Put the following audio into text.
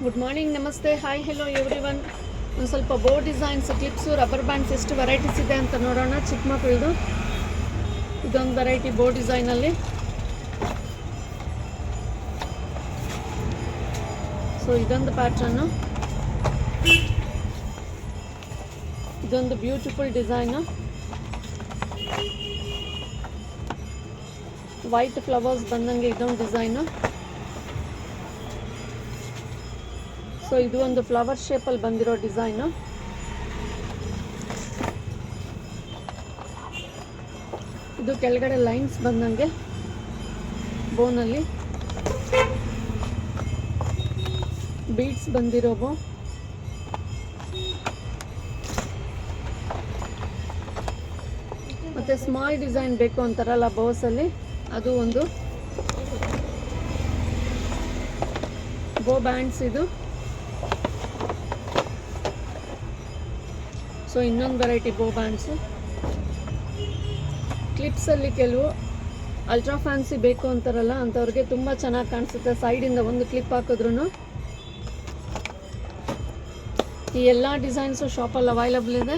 Good morning, ನಮಸ್ತೆ, hi, hello every one. ಒಂದು ಸ್ವಲ್ಪ ಬೋ ಡಿಸೈನ್ಸ್, ಕ್ಲಿಪ್ಸು, ರಬ್ಬರ್ ಬ್ಯಾಂಡ್ಸ್ ಎಷ್ಟು ವೆರೈಟೀಸ್ ಇದೆ ಅಂತ ನೋಡೋಣ. ಚಿಕ್ಕ ಮಕ್ಕಳದು ಇದೊಂದು ವೆರೈಟಿ ಬೋ ಡಿಸೈನಲ್ಲಿ. ಸೊ ಇದೊಂದು ಪ್ಯಾಟ್ರನ್ನು, ಇದೊಂದು ಬ್ಯೂಟಿಫುಲ್ ಡಿಸೈನು. ವೈಟ್ ಫ್ಲವರ್ಸ್ ಬಂದಂಗೆ ಇದೊಂದು ಡಿಸೈನು. ಸೊ ಇದು ಒಂದು ಫ್ಲವರ್ ಶೇಪಲ್ಲಿ ಬಂದಿರೋ ಡಿಸೈನು. ಇದು ಕೆಳಗಡೆ ಲೈನ್ಸ್ ಬಂದಂಗೆ ಬೋನಲ್ಲಿ ಬೀಡ್ಸ್ ಬಂದಿರೋವು. ಮತ್ತು ಸ್ಮಾಲ್ ಡಿಸೈನ್ ಬೇಕು ಅಂತಾರಲ್ಲ ಬೋಸಲ್ಲಿ, ಅದು ಒಂದು ಬೋ ಬ್ಯಾಂಡ್ಸ್ ಇದು. ಸೊ ಇನ್ನೊಂದು ವೆರೈಟಿ ಬೋ ಬ್ಯಾಂಡ್ಸು. ಕ್ಲಿಪ್ಸಲ್ಲಿ ಕೆಲವು ಅಲ್ಟ್ರಾ ಫ್ಯಾನ್ಸಿ ಬೇಕು ಅಂತಾರಲ್ಲ ಅಂಥವ್ರಿಗೆ ತುಂಬ ಚೆನ್ನಾಗಿ ಕಾಣಿಸುತ್ತೆ. ಸೈಡಿಂದ ಒಂದು ಕ್ಲಿಪ್ ಹಾಕಿದ್ರೂ ಈ ಎಲ್ಲ ಡಿಸೈನ್ಸು ಶಾಪಲ್ಲಿ ಅವೈಲಬಲ್ ಇದೆ.